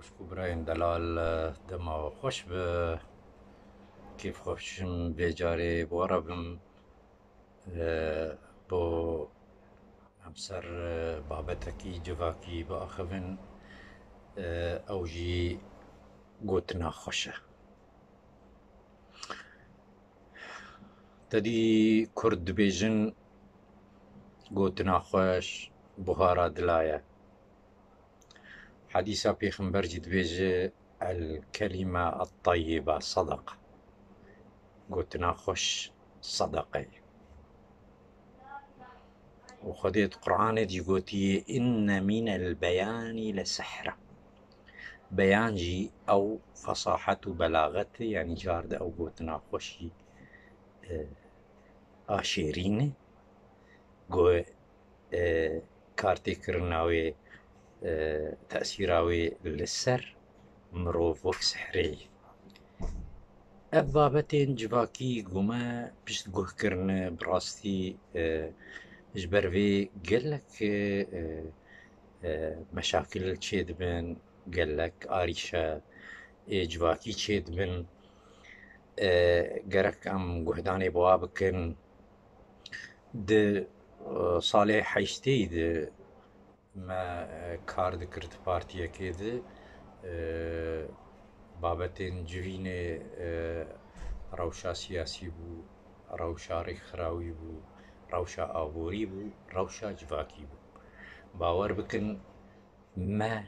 شكو براين دلال دما خوش به كيف خوشم بيجاري بوربم بو همسر بابتكي جواكي بأخذن أوجي قوتنا خوشه تدي كرد بيجن قوتنا خوش بهارا دلايا حديثة بيخنبر جد بيجي الكلمة الطيبة صدقة قوتنا خوش صدقي وخديت قرآن دي قوتي إن من البيان لسحرة بيان جي أو فصاحة بلاغتي يعني جارد أو قوتنا خوشي آشيرين قو كارتي كرناوي تأثيراوي للسر مروف وك سحري بابتين جواكي قوما بشت قوه كرن براستي جبر قلك مشاكل تشيد بن قالك آريشة جواكي تشيد بن قرك أم قهداني بوابكن د صالح حيشتي د ما كارد كرت بارتيا كده بابتين جويني روشا سياسي بو روشا رخراوي بو روشا آبوري بو روشا جواكي بو باور بكن ما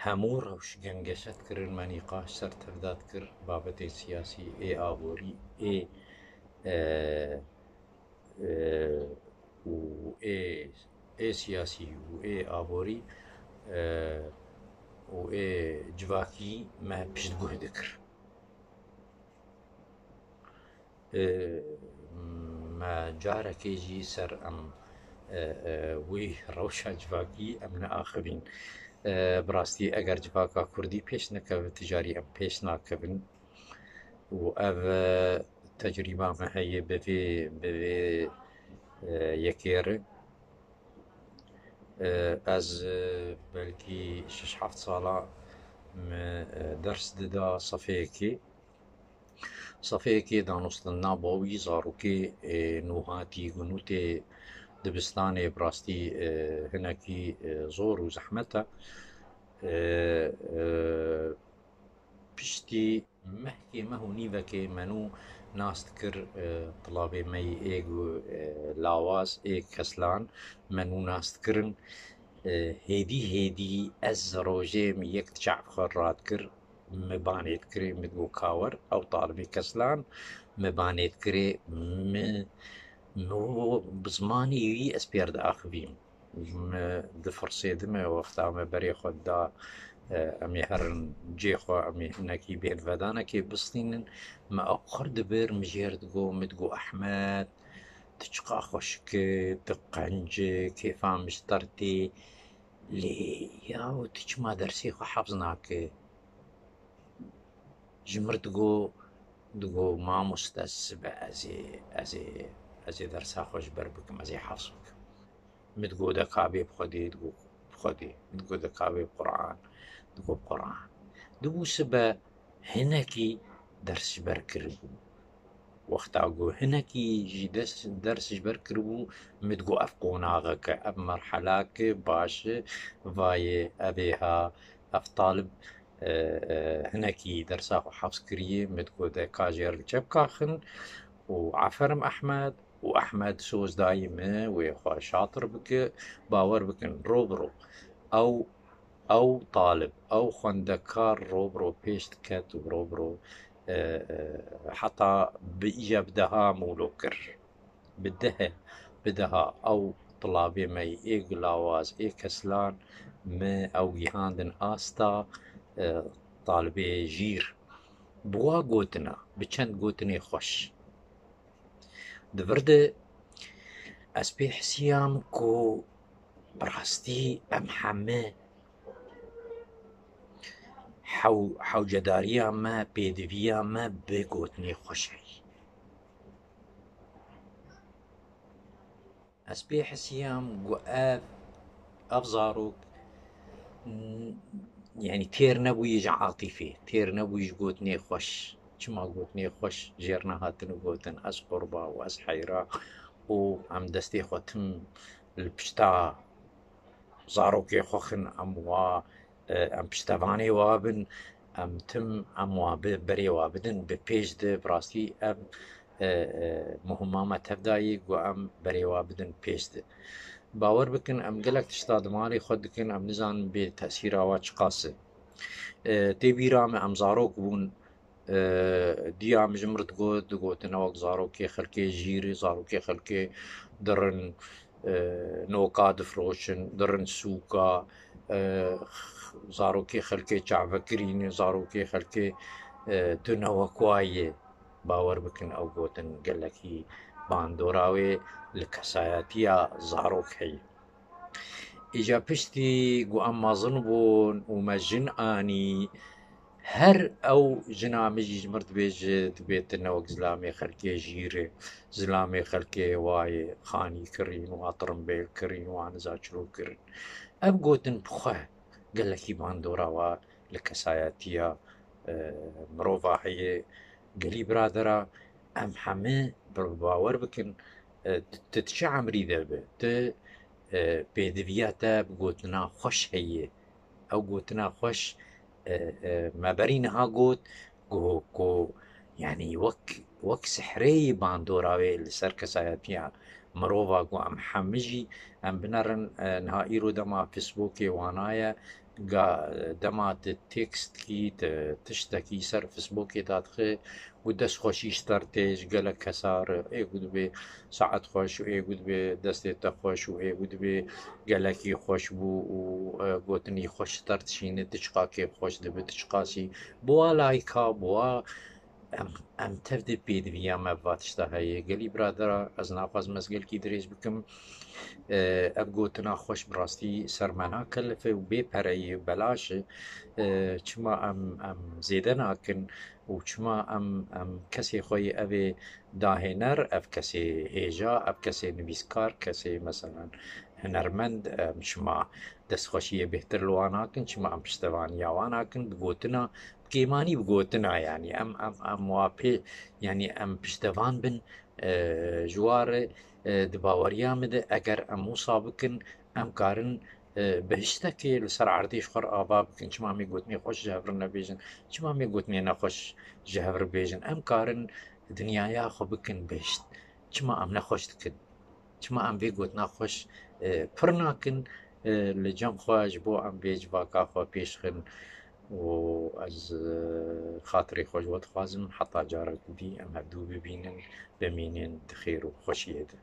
همو روش گنگشت کرن ما نقاش سر ترداد کر بابت سیاسی ای آبوری ای و ای سیاسی و ای آبوری و ای جواکی ما پشت گوه دکر ما جاركي جي سر أم وي روشا جواكي أم نآخرين براستي أجر جواكا كردي بيش نكب تجاري أم بيش ناكبن و أف تجربة ما هي بفي يكير از بلكي شش حفت صالة درس ددا صفيكي دانوست النابوي زاروكي نوهاتي قنوتي دبستاني براستي هناكي زور وزحمتها بشتي محكي مهو نيفكي منو ناس تكر طلابي مي ايجو لاواز ايج كسلان منو ناس تكرن هيدي از روجي ميك تشعب خرات كر مبانيت كري مدقو كاور او طالبي كسلان مبانيت كري مو بزماني يي اسبيرد اخبيم دفرسي دمي وقتا ما بري خود دا امي هرن جيخو امي هناكي بين فدانا كي بسطين ما اقر دبر مجير تقو متقو احمد تشقا خشك تقنج كيف عم مشترتي لي ياو تش ما درسي خو حفظناك جمر تقو ما مستسب ازي درسا خوش بربك ازي حفظك متقو دكابي بخدي تقو بخدي متقو دكابي بقرآن تقو بقرآن دو سبا هناكي درس بركربو وقت اقو هناكي جي درس بركربو متقو افقوناغك اب مرحلاك باش فاي ابيها اف طالب هناكي درساخو حفظ كريه متقو دا كاجر الجبكاخن وعفرم احمد واحمد سوز دايمه ويخوا شاطر بك باور بكن روبرو او طالب او خندكار روبرو بيشت كات وروبرو حتى بإجاب دها مولوكر بدها او طلابي مي ايق لاواز اي كسلان ما او جهاندن آستا طالبي جير بوا قوتنا بچند قوتني خوش دفرد اسبي حسيام كو براستي ام حمه حو جداريا ما بيدويا ما بقوتني خوشي اسبي حسيام قو افزاروك يعني تير نبويج عاطفي تير نبويج قوتني خوش كما قوتني خوش جيرنا هاتن قوتن أس قربا وأس حيرا وعم دستي خوتم البشتا زاروكي خوخن أموا أم بشتافاني وابن أم تم أم واب بري وابدن ببيج ده براستي أم مهمامة تبداي وأم بري وابدن بيج ده باور بكن أم قلق تشتاد مالي خودكن أم نزان بتأثير واج قاسي تبيرام أم زاروك بون دي عم جمرت قوت نوك زاروكي خلكي جيري زاروكي خلكي درن نوكا دفروشن درن سوكا زاروكي خلكي چعفكرين زاروكي خلكي تنوى كوايه باور بكن او قوتن قلكي باندوراوي لكساياتيا زاروك هي إجا بشتي قو أما ظنبون وما جن آني هر أو جنا مجي جمرت بيج بيت النوك زلامي خلكي جيري زلامي خلكي واي خاني كرين وعطرم بيل كرين وعن زاجرو كرين أبقوتن بخه قال لك يبان دورا لكساياتيا مروفا هي قلي برادرا أم حمي باور بكن تتشعم ريدا ت پێدەویاتە بگوتنا خۆش هەیە ئەو گوتنا خۆش مەبەرینەها گوت گۆ یعنی وەک سحرەی باندۆراوێ لەسەر کەسایەتیە مرۆڤ گو ئەم حەمژی ئەم بنەڕن نها ئیرۆ دەما فیسبووکێ وانایە دەما تێکستکی تشتێکی سەر فیسبووکێ دادخێ و دەست خۆشیش تەرتێژ گەلە کەسار ئێگوت بێ سعات خۆش و ئێگوت بێ دەستێتە خۆش و ئێگوت بێ گەلەکی خۆش بوو و گوتنی خۆش تەرتشینە تچقاکێ خۆش دەبێت تچقاسی بووە لایکا بووە ئەم تەردە پێدویە مەڤاتشتا هەیە گەلی برادرە ئەز ناخواز مەزگەلکی درێژ بکەم ئەب گوتنا خۆش بڕاستی سەرمەنا کەلفێ و بێپەرەیە بەلاشە چما ئەم زێدە ناکن و چما ئەم کەسێ خۆی ئەوێ داهێنەر ئەف کەسێ هێژا ئەف کەسێ نویسکار کەسێ مەسەلەن هنەرمەند چما دەستخۆشیە بهتر لەواناکن چما ئەم پشتەوانیاواناکن بگوتنا بگێمانی بگوتنا ینی ئەم واپێ ینی ئەم پشتەوان بن ژوارە دباوەریان بدە ئەگەر ئەم وسا بکن ئەم کارن بەهشتەکێ لەسەر عردیش خۆر ئاوا بکن چمامی گوتنی خۆش ژەهڕ نەبێژن چمامی گوتنێ نەخۆش ژەهڕ بێژن ئەم کارن دنیایا خۆ بکن بهشت چما ئەم نەخۆش دکن چما ئەم بێ گوتنا خۆش پڕ ناکن لە جەم خۆش بۆ ئەم بێج باکا خۆ پێشخن و ئەز خاتری خۆش بۆ دخوازم حتا جارێک دی ئەم هەردوو ببینن بمینێن خێر و خۆشیێدە